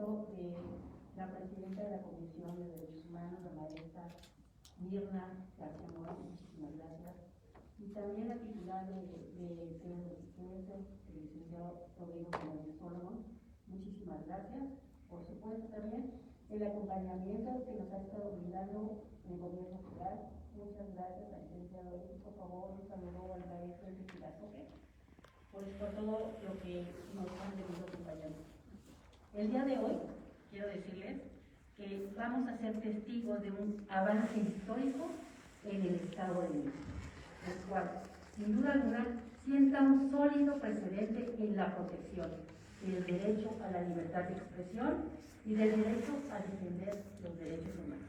acompañamiento de la presidenta de la Comisión de Derechos Humanos, la maestra Mirna García Mora, muchísimas gracias. Y también la titular de el licenciado Rodrigo Fernández Solomon, muchísimas gracias. Por supuesto también el acompañamiento que nos ha estado brindando el gobierno federal. Muchas gracias al licenciado Eric, por favor, un saludo al maestro de Filazoque, pues por todo lo que nos han venido acompañando. El día de hoy quiero decirles que vamos a ser testigos de un avance histórico en el Estado de México, el cual, sin duda alguna, sienta un sólido precedente en la protección del derecho a la libertad de expresión y del derecho a defender los derechos humanos.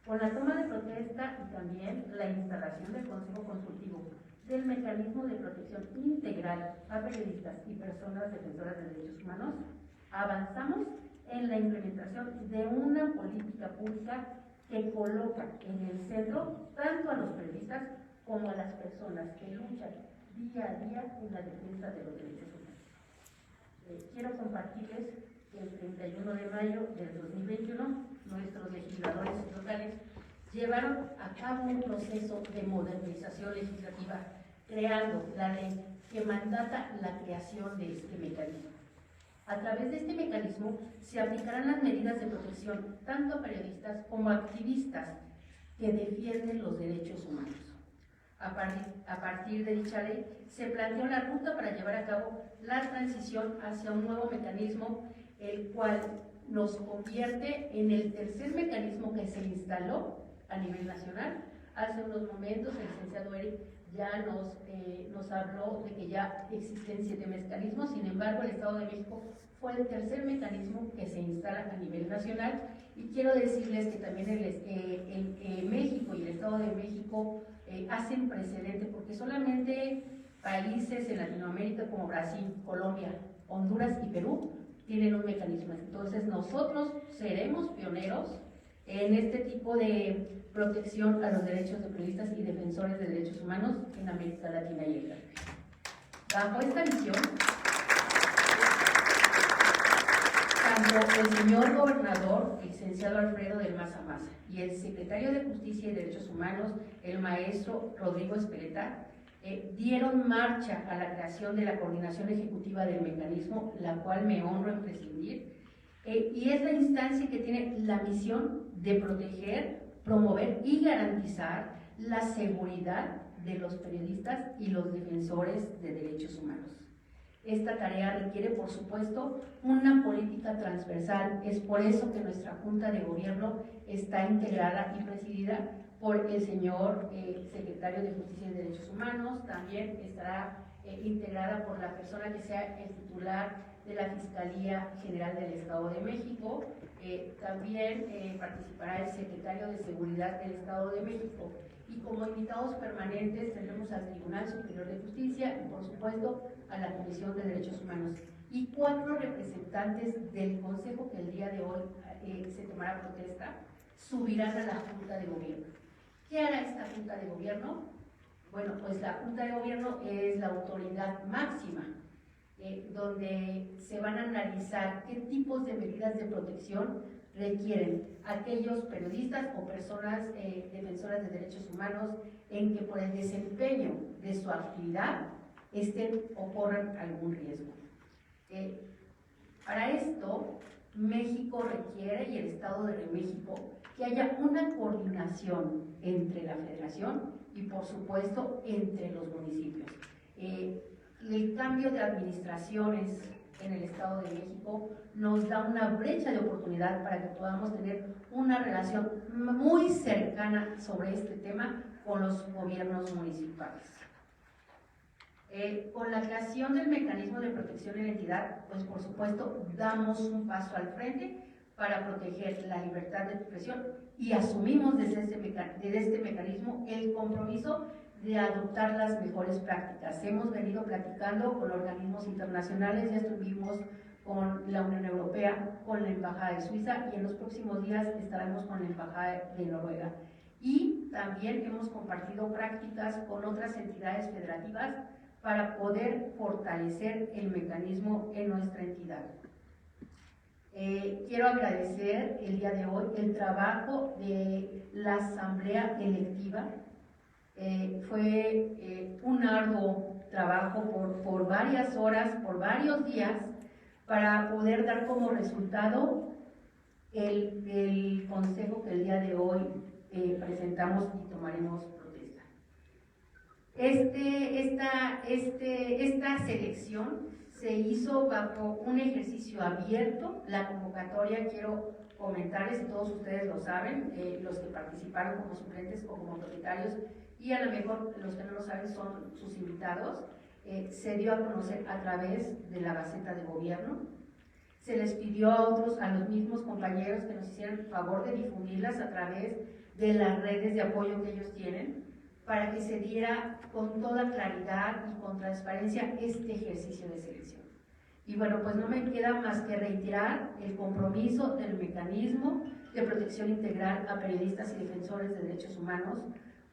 Con la toma de protesta y también la instalación del Consejo Consultivo del Mecanismo de Protección Integral a Periodistas y Personas Defensoras de Derechos Humanos, avanzamos en la implementación de una política pública que coloca en el centro tanto a los periodistas como a las personas que luchan día a día en la defensa de los derechos humanos. Quiero compartirles que el 31 de mayo del 2021 nuestros legisladores locales llevaron a cabo un proceso de modernización legislativa, creando la ley que mandata la creación de este mecanismo. A través de este mecanismo se aplicarán las medidas de protección tanto a periodistas como a activistas que defienden los derechos humanos. A partir de dicha ley, se planteó la ruta para llevar a cabo la transición hacia un nuevo mecanismo, el cual nos convierte en el tercer mecanismo que se instaló a nivel nacional. Hace unos momentos el licenciado Eric ya nos habló de que ya existen 7 mecanismos, sin embargo el Estado de México fue el tercer mecanismo que se instala a nivel nacional, y quiero decirles que también México y el Estado de México hacen precedente, porque solamente países en Latinoamérica como Brasil, Colombia, Honduras y Perú tienen un mecanismo. Entonces nosotros seremos pioneros en este tipo de protección a los derechos de periodistas y defensores de derechos humanos en América Latina y el Caribe. Bajo esta visión, tanto el señor gobernador, el licenciado Alfredo del Maza Maza, y el secretario de Justicia y Derechos Humanos, el maestro Rodrigo Espeleta, dieron marcha a la creación de la coordinación ejecutiva del mecanismo, la cual me honro en presidir, y es la instancia que tiene la misión de proteger, promover y garantizar la seguridad de los periodistas y los defensores de derechos humanos. Esta tarea requiere, por supuesto, una política transversal. Es por eso que nuestra Junta de Gobierno está integrada y presidida por el señor secretario de Justicia y Derechos Humanos. También estará integrada por la persona que sea el titular de la Fiscalía General del Estado de México. También participará el secretario de Seguridad del Estado de México. Y como invitados permanentes tendremos al Tribunal Superior de Justicia y, por supuesto, a la Comisión de Derechos Humanos. Y 4 representantes del Consejo que el día de hoy se tomará protesta subirán a la Junta de Gobierno. ¿Qué hará esta Junta de Gobierno? Bueno, pues la Junta de Gobierno es la autoridad máxima, donde se van a analizar qué tipos de medidas de protección requieren aquellos periodistas o personas defensoras de derechos humanos en que por el desempeño de su actividad estén o corran algún riesgo. Para esto, México requiere, y el Estado de México, que haya una coordinación entre la Federación y, por supuesto, entre los municipios. El cambio de administraciones en el Estado de México nos da una brecha de oportunidad para que podamos tener una relación muy cercana sobre este tema con los gobiernos municipales. Con la creación del mecanismo de protección en la entidad, pues por supuesto damos un paso al frente para proteger la libertad de expresión y asumimos desde este mecanismo el compromiso de adoptar las mejores prácticas. Hemos venido platicando con organismos internacionales, ya estuvimos con la Unión Europea, con la Embajada de Suiza, y en los próximos días estaremos con la Embajada de Noruega. Y también hemos compartido prácticas con otras entidades federativas para poder fortalecer el mecanismo en nuestra entidad. Quiero agradecer el día de hoy el trabajo de la asamblea electiva. Fue un arduo trabajo por varias horas, por varios días, para poder dar como resultado el consejo que el día de hoy presentamos y tomaremos protesta. Esta selección se hizo bajo un ejercicio abierto. La convocatoria, quiero comentarles, y todos ustedes lo saben, los que participaron como suplentes o como propietarios, y a lo mejor los que no lo saben son sus invitados, se dio a conocer a través de la Gaceta de Gobierno. Se les pidió a los mismos compañeros que nos hicieran el favor de difundirlas a través de las redes de apoyo que ellos tienen, para que se diera con toda claridad y con transparencia este ejercicio de selección. Y bueno, pues no me queda más que reiterar el compromiso del mecanismo de protección integral a periodistas y defensores de derechos humanos,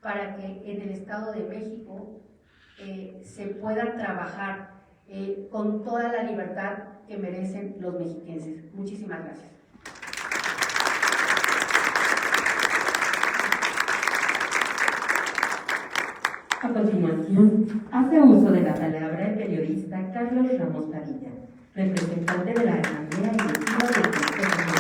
para que en el Estado de México se pueda trabajar con toda la libertad que merecen los mexiquenses. Muchísimas gracias. A continuación, hace uso de la palabra el periodista Carlos Ramos Padilla, representante de la Asamblea Electiva del Consejo Constitucional.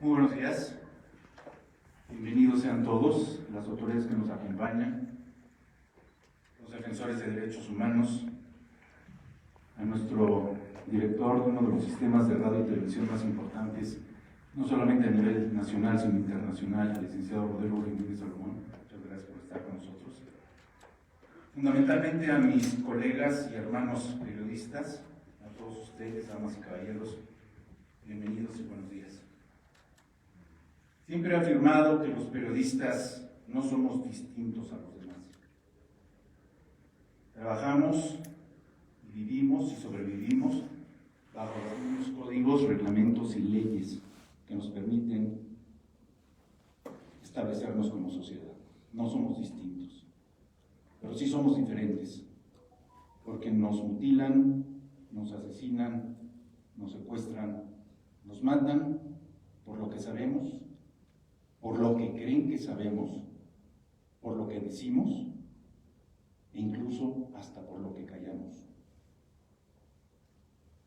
Muy buenos días. Bienvenidos sean todos, las autoridades que nos acompañan, los defensores de derechos humanos, a nuestro director de uno de los sistemas de radio y televisión más importantes, no solamente a nivel nacional, sino internacional, el licenciado Rodrigo Jiménez Salomón. Muchas gracias por estar con nosotros. Fundamentalmente a mis colegas y hermanos periodistas, a todos ustedes, damas y caballeros, bienvenidos y buenos días. Siempre he afirmado que los periodistas no somos distintos a los demás. Trabajamos, vivimos y sobrevivimos bajo los mismos códigos, reglamentos y leyes que nos permiten establecernos como sociedad. No somos distintos, pero sí somos diferentes, porque nos mutilan, nos asesinan, nos secuestran, nos matan por lo que sabemos, por lo que creen que sabemos, por lo que decimos e incluso hasta por lo que callamos.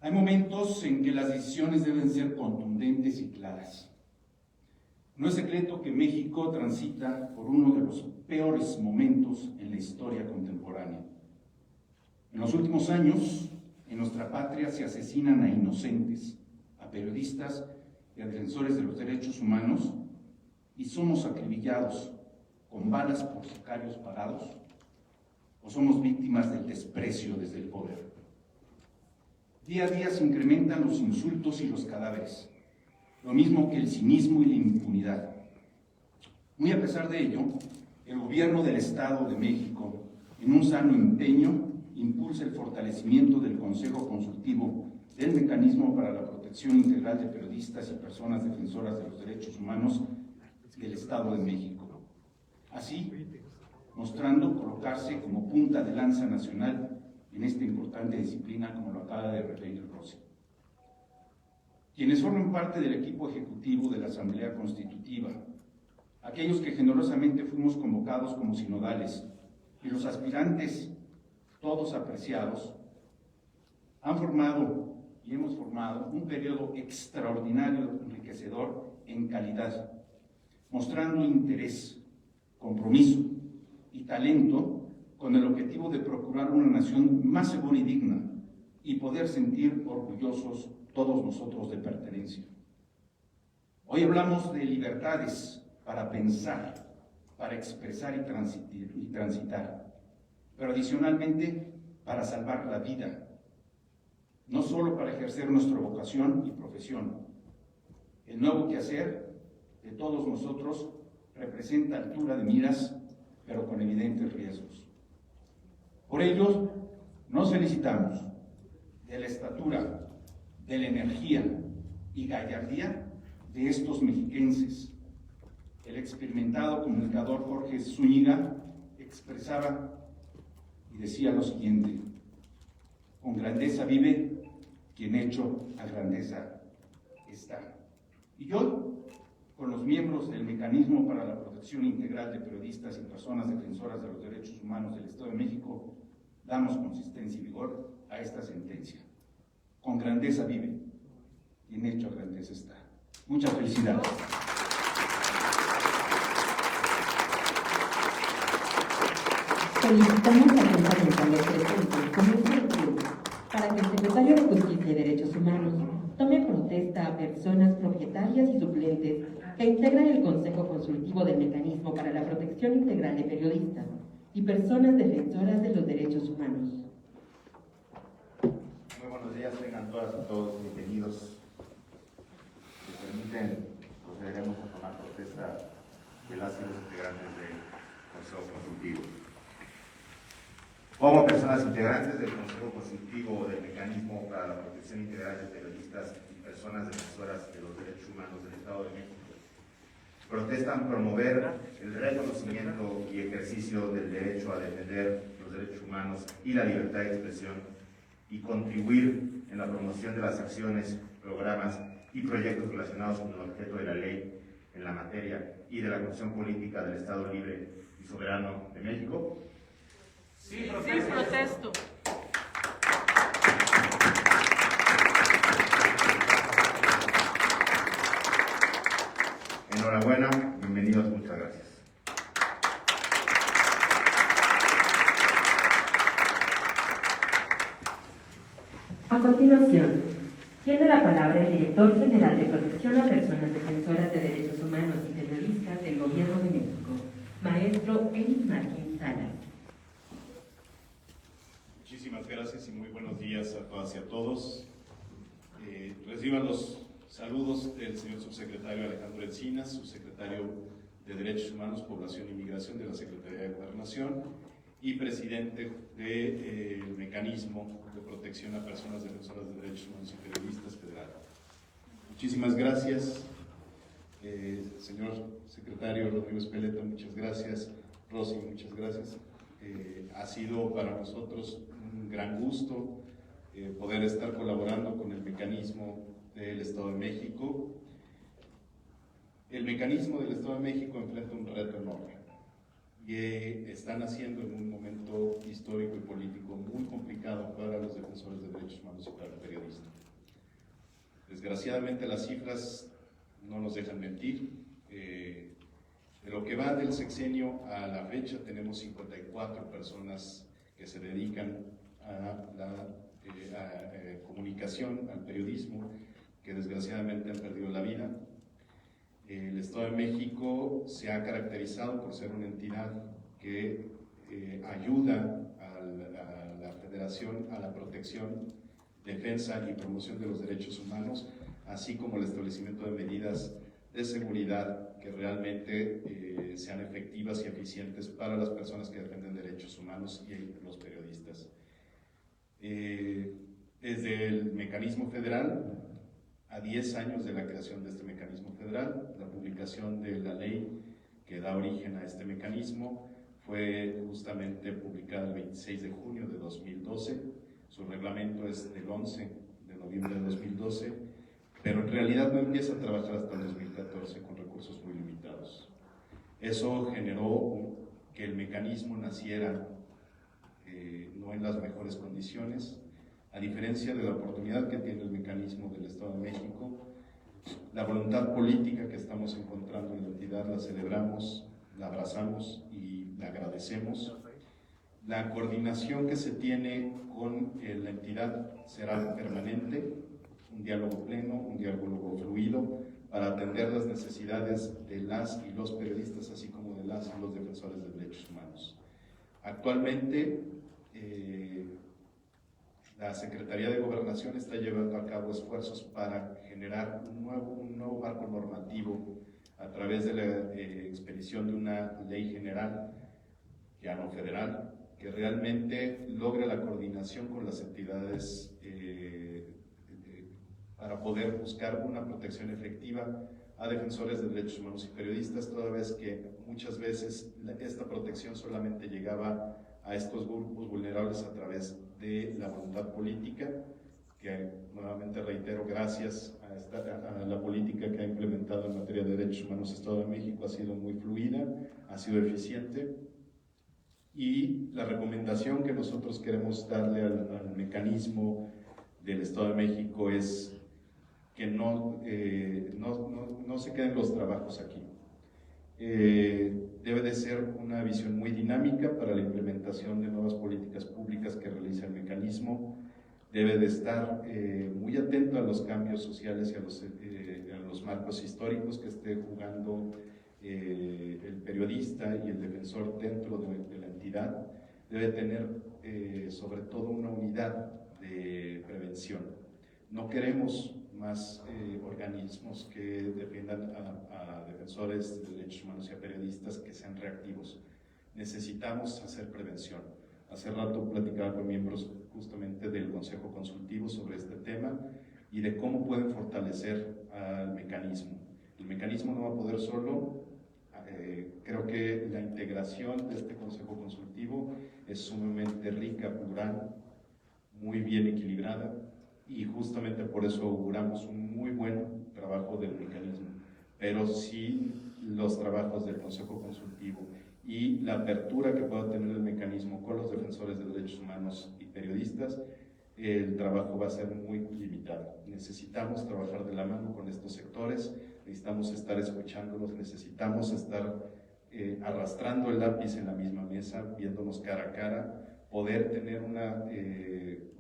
Hay momentos en que las decisiones deben ser contundentes y claras. No es secreto que México transita por uno de los peores momentos en la historia contemporánea. En los últimos años, en nuestra patria se asesinan a inocentes, a periodistas y a defensores de los derechos humanos, y somos acribillados con balas por sicarios pagados, o somos víctimas del desprecio desde el poder. Día a día se incrementan los insultos y los cadáveres, lo mismo que el cinismo y la impunidad. Muy a pesar de ello, el gobierno del Estado de México, en un sano empeño, impulsa el fortalecimiento del Consejo Consultivo del Mecanismo para la Protección Integral de Periodistas y Personas Defensoras de los Derechos Humanos del Estado de México. Así, mostrando colocarse como punta de lanza nacional en esta importante disciplina, como lo acaba de referir Rosy. Quienes forman parte del equipo ejecutivo de la Asamblea Constitutiva, aquellos que generosamente fuimos convocados como sinodales, y los aspirantes, todos apreciados, han formado y hemos formado un periodo extraordinario, enriquecedor en calidad, mostrando interés, compromiso y talento con el objetivo de procurar una nación más segura y digna y poder sentir orgullosos todos nosotros de pertenencia. Hoy hablamos de libertades para pensar, para expresar y transitar, pero adicionalmente para salvar la vida, no solo para ejercer nuestra vocación y profesión. El nuevo quehacer de todos nosotros representa altura de miras, pero con evidentes riesgos. Por ello, nos felicitamos de la estatura, de la energía y gallardía de estos mexiquenses, el experimentado comunicador Jorge Zúñiga expresaba y decía lo siguiente: con grandeza vive quien hecho a grandeza está. Y hoy, con los miembros del Mecanismo para la Protección Integral de Periodistas y Personas Defensoras de los Derechos Humanos del Estado de México, damos consistencia y vigor a esta sentencia. Con grandeza vive quien hecho a grandeza está. Muchas felicidades. Solicitamos atentamente a los presentes con este motivo para que el Secretario de Justicia y Derechos Humanos tome protesta a personas propietarias y suplentes que integran el Consejo Consultivo del Mecanismo para la Protección Integral de Periodistas y personas defensoras de los derechos humanos. Muy buenos días, tengan todas y todos bienvenidos. Si permiten, procederemos a tomar protesta de las y los integrantes del Consejo Consultivo. Como personas integrantes del Consejo Consultivo del Mecanismo para la Protección Integral de Periodistas y personas defensoras de los derechos humanos del Estado de México, protestan promover el reconocimiento y ejercicio del derecho a defender los derechos humanos y la libertad de expresión y contribuir en la promoción de las acciones, programas y proyectos relacionados con el objeto de la ley en la materia y de la constitución política del Estado Libre y Soberano de México. Sí, protesto. Enhorabuena, bienvenidos, muchas gracias. A continuación, tiene la palabra el Director General de Protección a Personas Defensoras de Derechos Humanos y Periodistas del Gobierno de México, maestro Eric Martín Salas. Muchísimas gracias y muy buenos días a todas y a todos. Reciban los saludos del señor subsecretario Alejandro Encinas, subsecretario de Derechos Humanos, Población y Migración de la Secretaría de Gobernación y presidente del Mecanismo de Protección a Personas Defensoras de Derechos Humanos y Periodistas Federal. Muchísimas gracias, señor secretario Rodrigo Espeleta, muchas gracias. Rosy, muchas gracias. Ha sido para nosotros un gran gusto poder estar colaborando con el Mecanismo del Estado de México. El Mecanismo del Estado de México enfrenta un reto enorme y están haciendo en un momento histórico y político muy complicado para los defensores de derechos humanos y para el periodista. Desgraciadamente las cifras no nos dejan mentir. De lo que va del sexenio a la fecha tenemos 54 personas que se dedican a la comunicación, al periodismo, que desgraciadamente han perdido la vida. El Estado de México se ha caracterizado por ser una entidad que ayuda a la Federación a la protección, defensa y promoción de los derechos humanos, así como el establecimiento de medidas de seguridad que realmente sean efectivas y eficientes para las personas que defienden derechos humanos y los periodistas. Desde el mecanismo federal, a 10 años de la creación de este mecanismo federal, la publicación de la ley que da origen a este mecanismo fue justamente publicada el 26 de junio de 2012. Su reglamento es del 11 de noviembre de 2012, pero en realidad no empieza a trabajar hasta el 2014 con recursos muy limitados. Eso generó que el mecanismo naciera no en las mejores condiciones. A diferencia de la oportunidad que tiene el mecanismo del Estado de México, la voluntad política que estamos encontrando en la entidad la celebramos, la abrazamos y la agradecemos. La coordinación que se tiene con la entidad será permanente, un diálogo pleno, un diálogo fluido, para atender las necesidades de las y los periodistas, así como de las y los defensores de derechos humanos. Actualmente, la Secretaría de Gobernación está llevando a cabo esfuerzos para generar un nuevo marco normativo a través de la expedición de una ley general, ya no federal, que realmente logre la coordinación con las entidades para poder buscar una protección efectiva a defensores de derechos humanos y periodistas, toda vez que muchas veces esta protección solamente llegaba a estos grupos vulnerables a través de la voluntad política, que nuevamente reitero, gracias a la política que ha implementado en materia de derechos humanos el Estado de México, ha sido muy fluida, ha sido eficiente, y la recomendación que nosotros queremos darle al mecanismo del Estado de México es que no se queden los trabajos aquí. Debe de ser una visión muy dinámica para la implementación de nuevas políticas públicas que realiza el mecanismo. Debe de estar muy atento a los cambios sociales y a los marcos históricos que esté jugando el periodista y el defensor dentro de la entidad. Debe tener sobre todo una unidad de prevención. No queremos más organismos que defiendan a defensores de derechos humanos y a periodistas que sean reactivos. Necesitamos hacer prevención. Hace rato platicaba con miembros justamente del Consejo Consultivo sobre este tema y de cómo pueden fortalecer al mecanismo. El mecanismo no va a poder solo. Creo que la integración de este Consejo Consultivo es sumamente rica, plural, muy bien equilibrada, y justamente por eso auguramos un muy buen trabajo del mecanismo. Pero sin los trabajos del Consejo Consultivo y la apertura que pueda tener el mecanismo con los defensores de derechos humanos y periodistas, el trabajo va a ser muy limitado. Necesitamos trabajar de la mano con estos sectores, necesitamos estar escuchándolos, necesitamos estar arrastrando el lápiz en la misma mesa, viéndonos cara a cara, poder tener una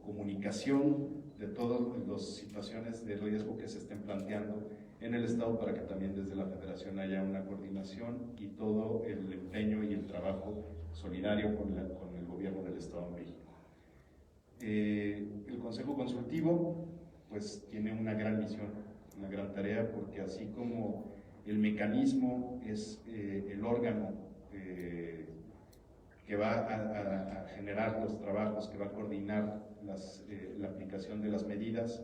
comunicación de todas las situaciones de riesgo que se estén planteando en el Estado, para que también desde la Federación haya una coordinación y todo el empeño y el trabajo solidario con el gobierno del Estado de México. El Consejo Consultivo pues tiene una gran misión, una gran tarea, porque así como el mecanismo es el órgano que va a generar los trabajos, que va a coordinar la aplicación de las medidas,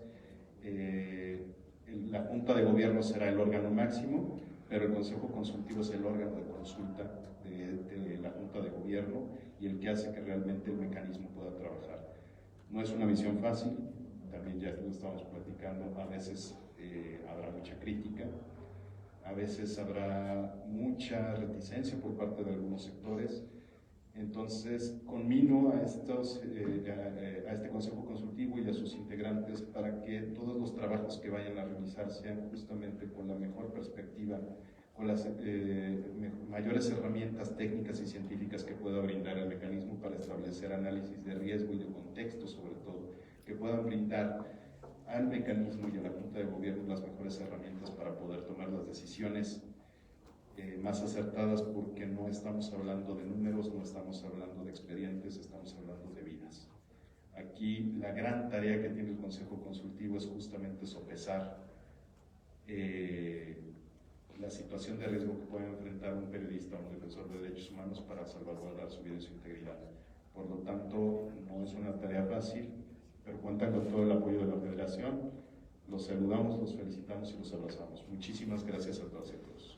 la Junta de Gobierno será el órgano máximo, pero el Consejo Consultivo es el órgano de consulta de la Junta de Gobierno y el que hace que realmente el mecanismo pueda trabajar. No es una misión fácil, también ya lo estamos platicando, a veces habrá mucha crítica, a veces habrá mucha reticencia por parte de algunos sectores. Entonces, conmino a este Consejo Consultivo y a sus integrantes para que todos los trabajos que vayan a realizar sean justamente con la mejor perspectiva, con las mayores herramientas técnicas y científicas que pueda brindar el mecanismo para establecer análisis de riesgo y de contexto, sobre todo, que puedan brindar al mecanismo y a la Junta de Gobierno las mejores herramientas para poder tomar las decisiones más acertadas, porque no estamos hablando de números, no estamos hablando de expedientes, estamos hablando de vidas. Aquí la gran tarea que tiene el Consejo Consultivo es justamente sopesar la situación de riesgo que puede enfrentar un periodista o un defensor de derechos humanos para salvaguardar su vida y su integridad. Por lo tanto, no es una tarea fácil, pero cuentan con todo el apoyo de la Federación. Los saludamos, los felicitamos y los abrazamos. Muchísimas gracias a todas y a todos.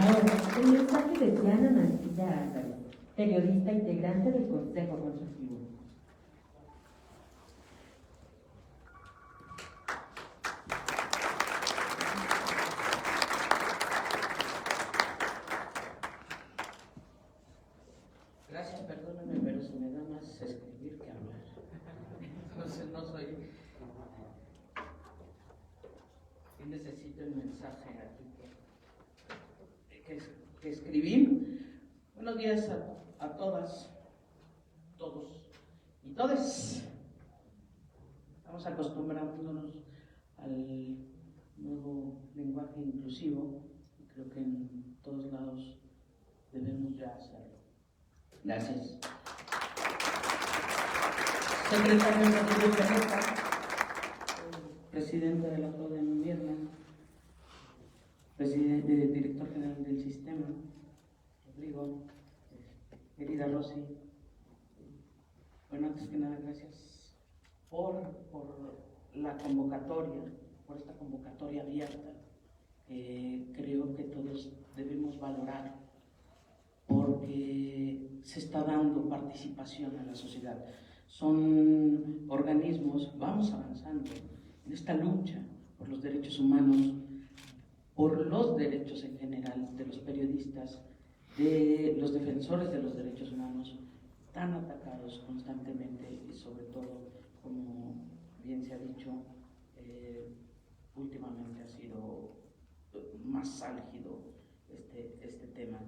Ahora, el mensaje de Diana Mancilla Álvarez, periodista integrante del Consejo Consultivo. Gracias, perdóname, pero se me da más escribir que hablar. Entonces no soy... Y necesito el mensaje aquí que escribí. Buenos días a todas, todos y todes. Estamos acostumbrándonos al nuevo lenguaje inclusivo y creo que en todos lados debemos ya hacerlo. Gracias. Secretario de Salud, presidente de la CODE en Invierno, director general del sistema, Rodrigo, querida Rosy. Bueno, antes que nada, gracias por la convocatoria, por esta convocatoria abierta. Creo que todos debemos valorar porque se está dando participación a la sociedad. Son organismos, vamos avanzando en esta lucha por los derechos humanos, por los derechos en general de los periodistas, de los defensores de los derechos humanos, tan atacados constantemente y sobre todo, como bien se ha dicho, últimamente ha sido más álgido este tema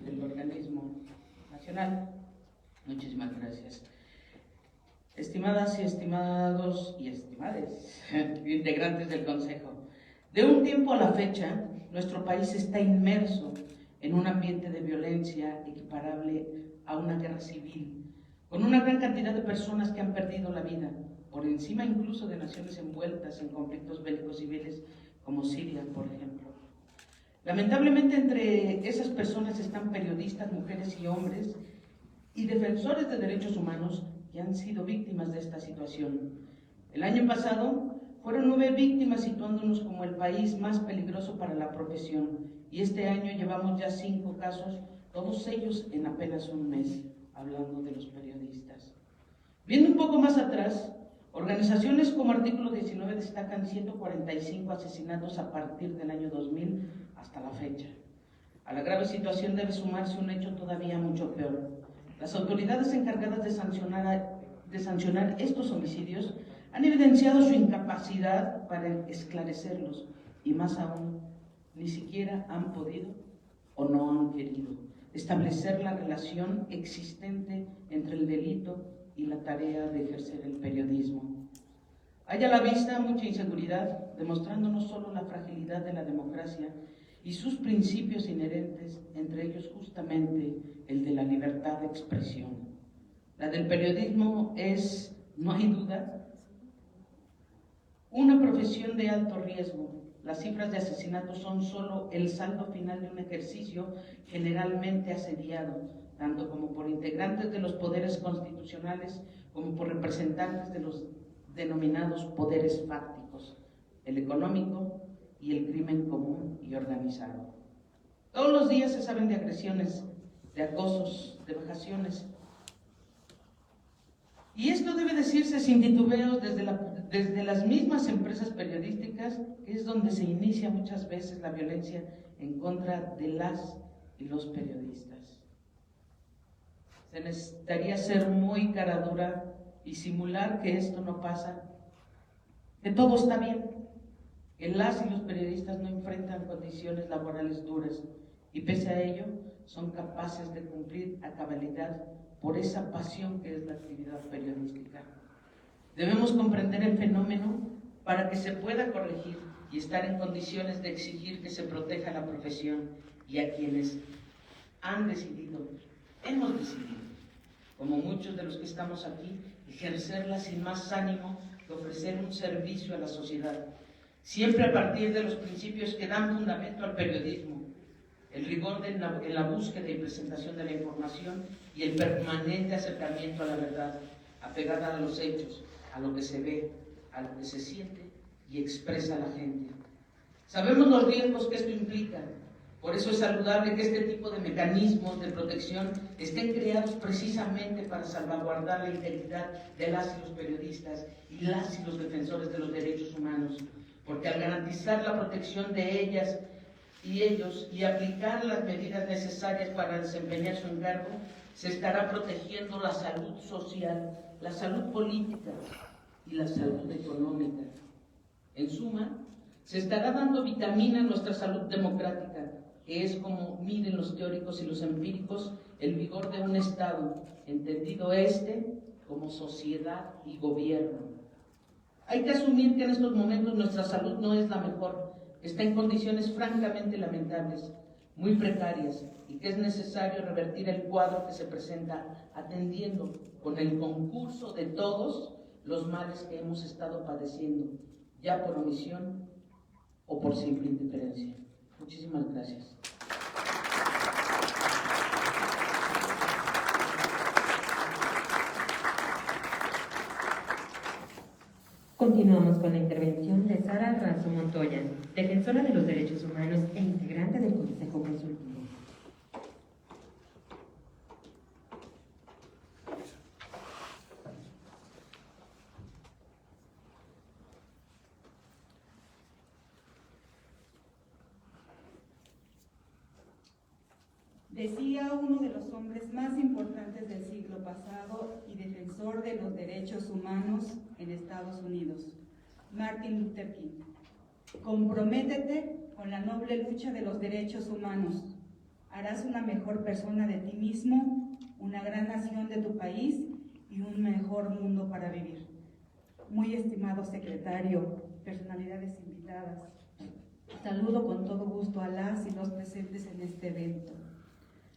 del organismo nacional. Muchísimas gracias. Estimadas y estimados y estimades integrantes del Consejo, de un tiempo a la fecha, nuestro país está inmerso en un ambiente de violencia equiparable a una guerra civil, con una gran cantidad de personas que han perdido la vida, por encima incluso de naciones envueltas en conflictos bélicos civiles como Siria, por ejemplo. Lamentablemente, entre esas personas están periodistas, mujeres y hombres, y defensores de derechos humanos que han sido víctimas de esta situación. El año pasado fueron 9 víctimas, situándonos como el país más peligroso para la profesión, y este año llevamos ya 5 casos, todos ellos en apenas un mes, hablando de los periodistas. Viendo un poco más atrás, organizaciones como Artículo 19 destacan 145 asesinatos a partir del año 2000 hasta la fecha. A la grave situación debe sumarse un hecho todavía mucho peor. Las autoridades encargadas de sancionar estos homicidios han evidenciado su incapacidad para esclarecerlos y más aún, ni siquiera han podido o no han querido establecer la relación existente entre el delito y la tarea de ejercer el periodismo. Hay a la vista mucha inseguridad, demostrando no solo la fragilidad de la democracia y sus principios inherentes, entre ellos justamente el de la libertad de expresión. La del periodismo es, no hay duda, una profesión de alto riesgo. Las cifras de asesinatos son solo el saldo final de un ejercicio generalmente asediado, tanto como por integrantes de los poderes constitucionales como por representantes de los denominados poderes fácticos, el económico y el crimen común y organizado. Todos los días se saben de agresiones, de acosos, de vejaciones. Y esto debe decirse sin titubeos desde las mismas empresas periodísticas, que es donde se inicia muchas veces la violencia en contra de las y los periodistas. Se necesitaría ser muy cara dura y simular que esto no pasa, que todo está bien, que las y los periodistas no enfrentan condiciones laborales duras y pese a ello son capaces de cumplir a cabalidad por esa pasión que es la actividad periodística. Debemos comprender el fenómeno para que se pueda corregir y estar en condiciones de exigir que se proteja la profesión y a quienes han decidido, hemos decidido, como muchos de los que estamos aquí, ejercerla sin más ánimo que ofrecer un servicio a la sociedad, siempre a partir de los principios que dan fundamento al periodismo, el rigor en la búsqueda y presentación de la información y el permanente acercamiento a la verdad, apegada a los hechos, a lo que se ve, a lo que se siente y expresa la gente. Sabemos los riesgos que esto implica, por eso es saludable que este tipo de mecanismos de protección estén creados precisamente para salvaguardar la integridad de las y los periodistas y las y los defensores de los derechos humanos, porque al garantizar la protección de ellas y ellos y aplicar las medidas necesarias para desempeñar su encargo, se estará protegiendo la salud social, la salud política y la salud económica. En suma, se estará dando vitamina a nuestra salud democrática, que es como miden los teóricos y los empíricos el vigor de un Estado, entendido como sociedad y gobierno. Hay que asumir que en estos momentos nuestra salud no es la mejor, está en condiciones francamente lamentables, muy precarias, y que es necesario revertir el cuadro que se presenta atendiendo con el concurso de todos los males que hemos estado padeciendo, ya por omisión o por simple indiferencia. Muchísimas gracias. Continuamos con la intervención de Sara Razo Montoya, defensora de los derechos humanos e integrante del Consejo Consultivo. Decía uno de los hombres más importantes del siglo pasado y defensor de los derechos humanos en Estados Unidos, Martin Luther King: comprométete con la noble lucha de los derechos humanos. Harás una mejor persona de ti mismo, una gran nación de tu país y un mejor mundo para vivir. Muy estimado secretario, personalidades invitadas, saludo con todo gusto a las y los presentes en este evento.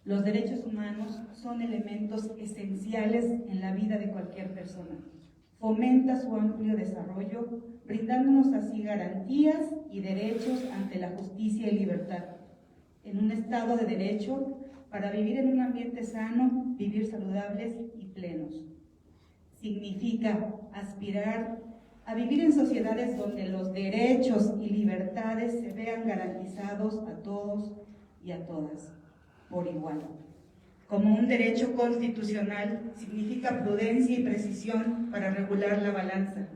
Los derechos humanos son elementos esenciales en la vida de cualquier persona. Fomenta su amplio desarrollo, brindándonos así garantías y derechos ante la justicia y libertad. En un estado de derecho, para vivir en un ambiente sano, vivir saludables y plenos. Significa aspirar a vivir en sociedades donde los derechos y libertades se vean garantizados a todos y a todas por igual. Como un derecho constitucional, significa prudencia y precisión para regular la balanza.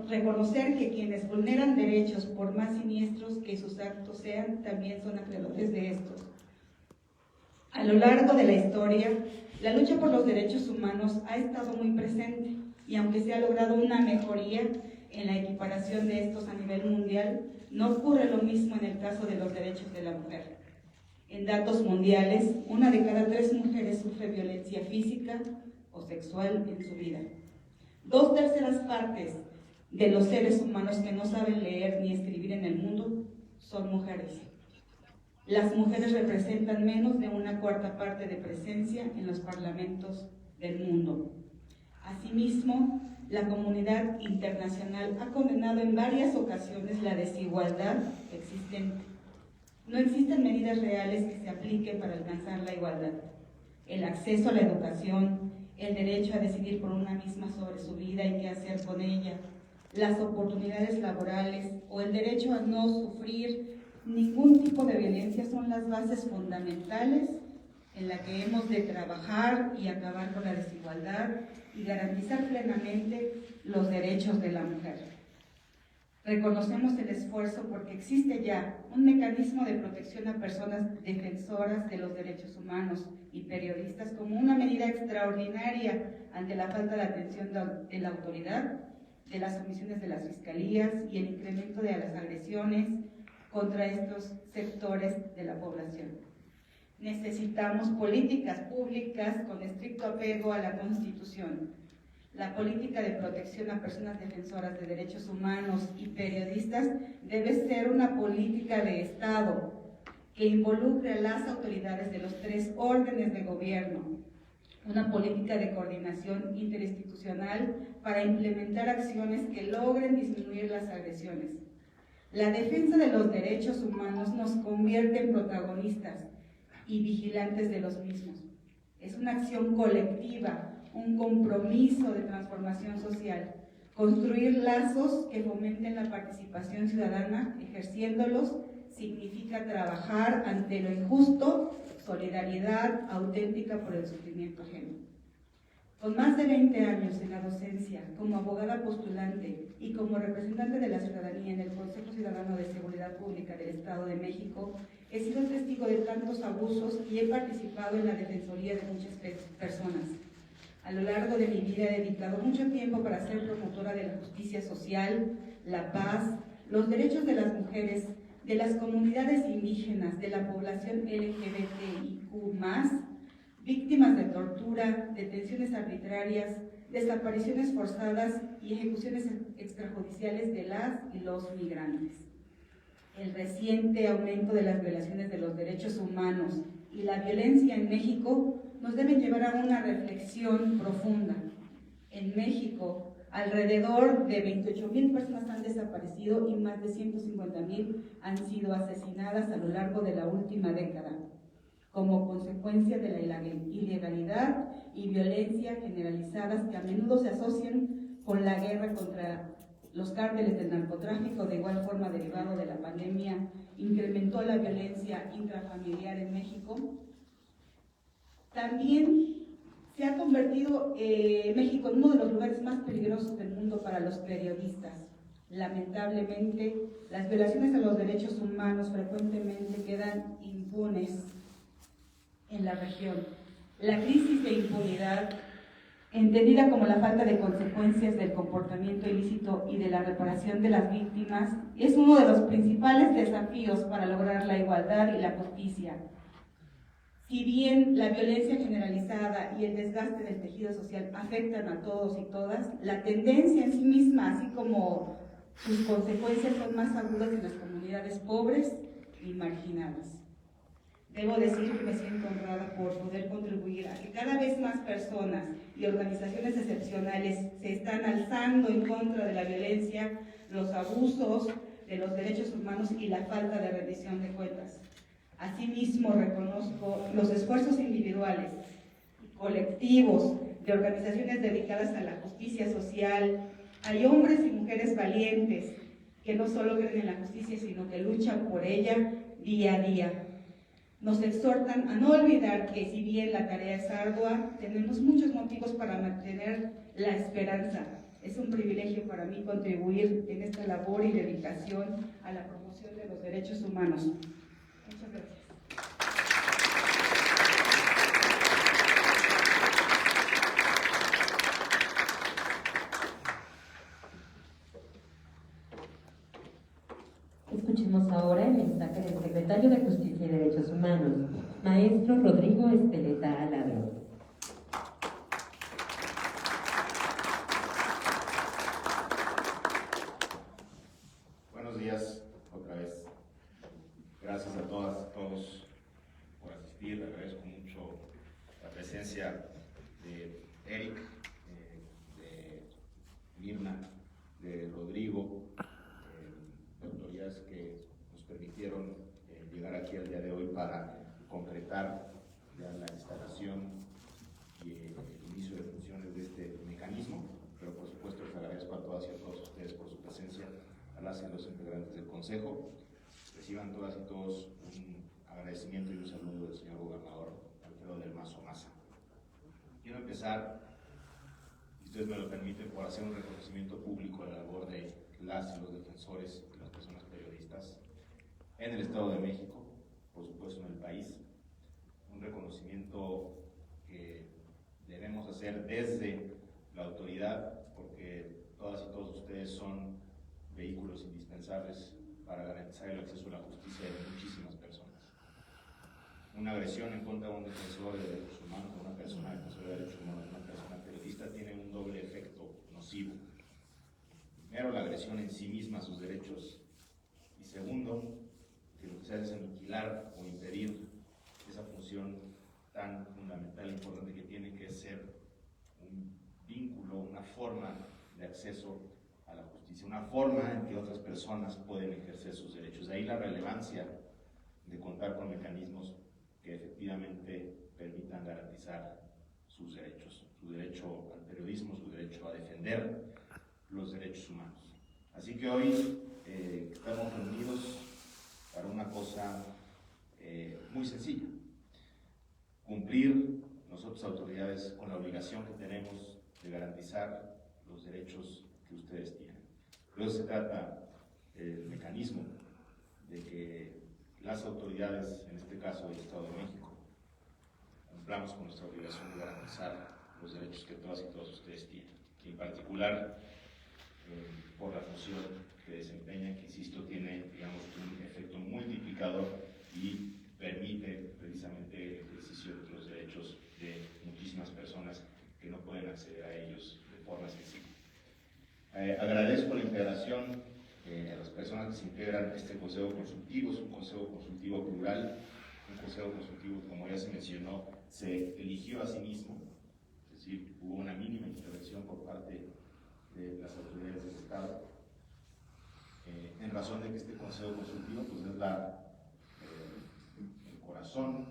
Reconocer que quienes vulneran derechos, por más siniestros que sus actos sean, también son acreedores de estos. A lo largo de la historia, la lucha por los derechos humanos ha estado muy presente, y aunque se ha logrado una mejoría en la equiparación de estos a nivel mundial, no ocurre lo mismo en el caso de los derechos de la mujer. En datos mundiales, 1 de cada 3 mujeres sufre violencia física o sexual en su vida. 2/3 partes de los seres humanos que no saben leer ni escribir en el mundo son mujeres. Las mujeres representan menos de 1/4 parte de presencia en los parlamentos del mundo. Asimismo, la comunidad internacional ha condenado en varias ocasiones la desigualdad existente. No existen medidas reales que se apliquen para alcanzar la igualdad. El acceso a la educación, el derecho a decidir por una misma sobre su vida y qué hacer con ella, las oportunidades laborales o el derecho a no sufrir ningún tipo de violencia son las bases fundamentales en las que hemos de trabajar y acabar con la desigualdad y garantizar plenamente los derechos de la mujer. Reconocemos el esfuerzo porque existe ya un mecanismo de protección a personas defensoras de los derechos humanos y periodistas como una medida extraordinaria ante la falta de atención de la autoridad, de las omisiones de las fiscalías y el incremento de las agresiones contra estos sectores de la población. Necesitamos políticas públicas con estricto apego a la Constitución. La política de protección a personas defensoras de derechos humanos y periodistas debe ser una política de Estado que involucre a las autoridades de los 3 órdenes de gobierno, una política de coordinación interinstitucional para implementar acciones que logren disminuir las agresiones. La defensa de los derechos humanos nos convierte en protagonistas y vigilantes de los mismos. Es una acción colectiva, un compromiso de transformación social, construir lazos que fomenten la participación ciudadana, ejerciéndolos significa trabajar ante lo injusto, solidaridad auténtica por el sufrimiento ajeno. Con más de 20 años en la docencia, como abogada postulante y como representante de la ciudadanía en el Consejo Ciudadano de Seguridad Pública del Estado de México, he sido testigo de tantos abusos y he participado en la defensoría de muchas personas. A lo largo de mi vida he dedicado mucho tiempo para ser promotora de la justicia social, la paz, los derechos de las mujeres, de las comunidades indígenas, de la población LGBTIQ+, víctimas de tortura, detenciones arbitrarias, desapariciones forzadas y ejecuciones extrajudiciales de las y los migrantes. El reciente aumento de las violaciones de los derechos humanos y la violencia en México nos deben llevar a una reflexión profunda. En México, alrededor de 28,000 personas han desaparecido y más de 150,000 han sido asesinadas a lo largo de la última década, como consecuencia de la ilegalidad y violencia generalizadas que a menudo se asocian con con la guerra contra los cárteles del narcotráfico, de igual forma derivado de la pandemia, incrementó la violencia intrafamiliar en México. También se ha convertido México en uno de los lugares más peligrosos del mundo para los periodistas. Lamentablemente, las violaciones a los derechos humanos frecuentemente quedan impunes en la región. La crisis de impunidad, entendida como la falta de consecuencias del comportamiento ilícito y de la reparación de las víctimas, es uno de los principales desafíos para lograr la igualdad y la justicia. Si bien la violencia generalizada y el desgaste del tejido social afectan a todos y todas, la tendencia en sí misma, así como sus consecuencias, son más agudas en las comunidades pobres y marginadas. Debo decir que me siento honrada por poder contribuir a que cada vez más personas y organizaciones excepcionales se están alzando en contra de la violencia, los abusos de los derechos humanos y la falta de rendición de cuentas. Asimismo, reconozco los esfuerzos individuales y colectivos de organizaciones dedicadas a la justicia social. Hay hombres y mujeres valientes que no solo creen en la justicia, sino que luchan por ella día a día. Nos exhortan a no olvidar que, si bien la tarea es ardua, tenemos muchos motivos para mantener la esperanza. Es un privilegio para mí contribuir en esta labor y dedicación a la promoción de los derechos humanos. Muchas gracias. Escuchemos ahora el mensaje del secretario de Justicia y Derechos Humanos, maestro Rodrigo Espeleta Aladro. Buenos días, otra vez. Gracias a todas y todos por asistir. Agradezco mucho la presencia de Eric, de Mirna, de Rodrigo, autoridades que nos permitieron llegar aquí al día de hoy para concretar ya la instalación y el inicio de funciones de este mecanismo. Pero por supuesto les agradezco a todas y a todos ustedes por su presencia, a las y los integrantes del Consejo. Reciban todas y todos un agradecimiento y un saludo del señor gobernador Alfredo del Mazo Maza. Quiero empezar, si ustedes me lo permiten, por hacer un reconocimiento público a la labor de las y los defensores y las personas periodistas en el Estado de México, por supuesto en el país. Un reconocimiento que debemos hacer desde la autoridad, porque todas y todos ustedes son vehículos indispensables para garantizar el acceso a la justicia de muchísimas personas. Una agresión en contra de un defensor de derechos humanos, de una persona defensora de derechos humanos, de una persona periodista, tiene un doble efecto nocivo. Primero, la agresión en sí misma a sus derechos, y segundo, que lo que se hace es aniquilar o impedir esa función tan fundamental e importante que tiene que ser un vínculo, una forma de acceso a la justicia, una forma en que otras personas pueden ejercer sus derechos. De ahí la relevancia de contar con mecanismos que efectivamente permitan garantizar sus derechos, su derecho al periodismo, su derecho a defender los derechos humanos. Así que hoy estamos reunidos para una cosa muy sencilla: cumplir nosotros, autoridades, con la obligación que tenemos de garantizar los derechos que ustedes tienen. Luego se trata el mecanismo de que las autoridades, en este caso del Estado de México, cumplamos con nuestra obligación de garantizar los derechos que todas y todos ustedes tienen, y en particular por la función que desempeña, que insisto, tiene, digamos, un efecto multiplicador y permite precisamente el ejercicio de los derechos de muchísimas personas que no pueden acceder a ellos de forma sencilla. Agradezco la integración a las personas que se integran a este consejo consultivo. Es un consejo consultivo plural, un consejo consultivo, como ya se mencionó, se eligió a sí mismo, es decir, hubo una mínima intervención por parte de las autoridades del Estado, en razón de que este consejo consultivo pues, es el corazón,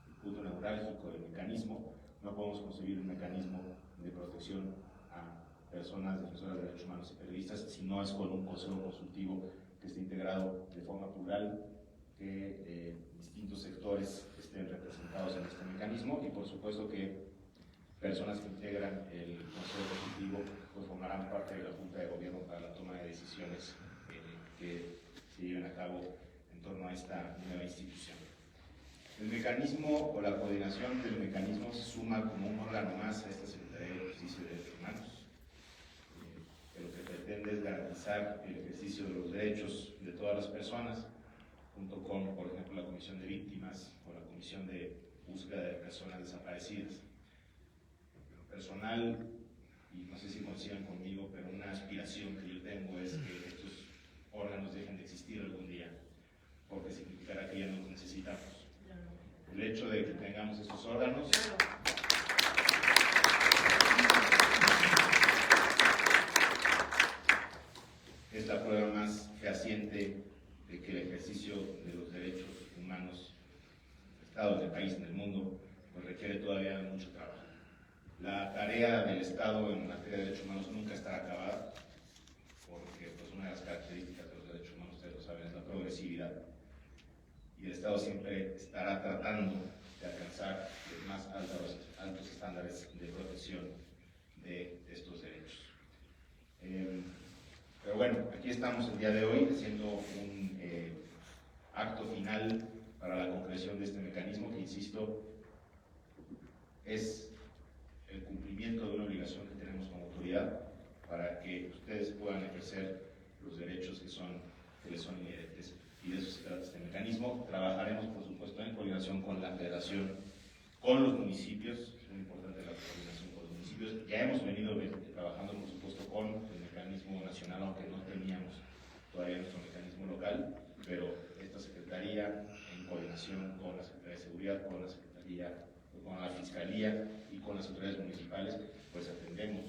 el punto neurálgico del mecanismo. No podemos concebir un mecanismo de protección a personas defensoras de derechos humanos y periodistas, si no es con un consejo consultivo que esté integrado de forma plural, que distintos sectores estén representados en este mecanismo y por supuesto que personas que integran el consejo consultivo pues formarán parte de la Junta de Gobierno para la toma de decisiones que se lleven a cabo en torno a esta nueva institución. El mecanismo o la coordinación del mecanismo se suma como un órgano más a esta Secretaría de Justicia y Derechos Humanos, que lo que pretende es garantizar el ejercicio de los derechos de todas las personas, junto con, por ejemplo, la Comisión de Víctimas o la Comisión de Búsqueda de Personas Desaparecidas. En lo personal, y no sé si coincidan conmigo, pero una aspiración que yo tengo es que estos órganos dejen de existir algún día, porque significará que ya no los necesitamos. El hecho de que tengamos estos órganos es la prueba más fehaciente de que el ejercicio de los derechos humanos, Estado del país, en el mundo, pues requiere todavía mucho trabajo. La tarea del Estado en materia de derechos humanos nunca estará acabada, porque pues, una de las características de los derechos humanos, ustedes lo saben, es la progresividad. Y el Estado siempre estará tratando de alcanzar los más altos estándares de protección de estos derechos. Pero bueno, aquí estamos el día de hoy haciendo un acto final para la concreción de este mecanismo que, insisto, es el cumplimiento de una obligación que tenemos como autoridad para que ustedes puedan ejercer los derechos que les son inherentes. Y de eso se trata este mecanismo. Trabajaremos, por supuesto, en coordinación con la Federación, con los municipios. Es muy importante la coordinación con los municipios. Ya hemos venido trabajando, por supuesto, con el mecanismo nacional, aunque no teníamos todavía nuestro mecanismo local, pero esta Secretaría, en coordinación con la Secretaría de Seguridad, con la Secretaría, con la Fiscalía y con las autoridades municipales, pues atendemos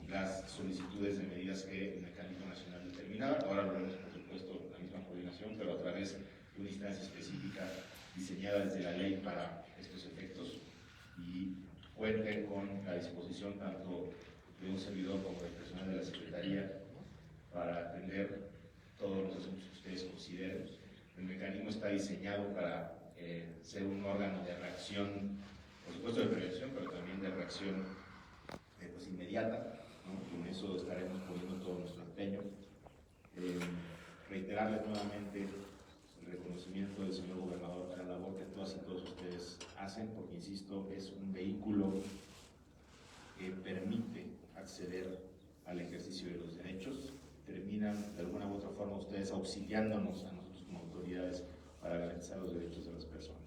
las solicitudes de medidas que el mecanismo nacional determinaba. Ahora lo vemos, por supuesto, la misma coordinación, pero a través de una instancia específica diseñada desde la ley para estos efectos, y cuenten con la disposición tanto de un servidor como del personal de la Secretaría para atender todos los asuntos que ustedes consideren. El mecanismo está diseñado para ser un órgano de reacción, por supuesto de prevención, pero también de reacción pues, inmediata, ¿no? Con eso estaremos poniendo todo nuestro empeño. Reiterarles nuevamente el reconocimiento del señor gobernador para la labor que todas y todos ustedes hacen, porque, insisto, es un vehículo que permite acceder al ejercicio de los derechos. Terminan de alguna u otra forma ustedes auxiliándonos a nosotros como autoridades para garantizar los derechos de las personas.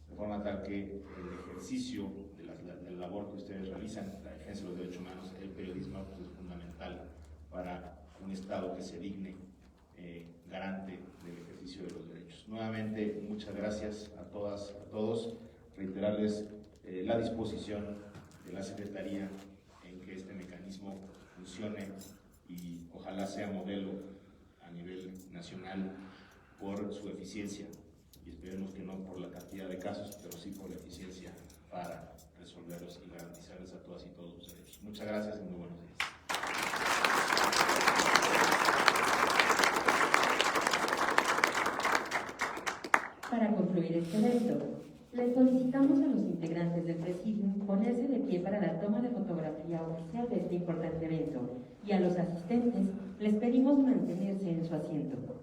De forma tal que el ejercicio de la labor que ustedes realizan, la defensa de los derechos humanos, el periodismo, pues, es fundamental para un Estado que se digne garante del ejercicio de los derechos. Nuevamente, muchas gracias a todas, a todos. Reiterarles la disposición de la Secretaría en que este mecanismo funcione y ojalá sea modelo a nivel nacional por su eficiencia, y esperemos que no por la cantidad de casos, pero sí por la eficiencia para resolverlos y garantizarles a todas y todos sus derechos. Muchas gracias y muy buenos días. Para concluir este evento, les solicitamos a los integrantes del Presidium ponerse de pie para la toma de fotografía oficial de este importante evento, y a los asistentes les pedimos mantenerse en su asiento.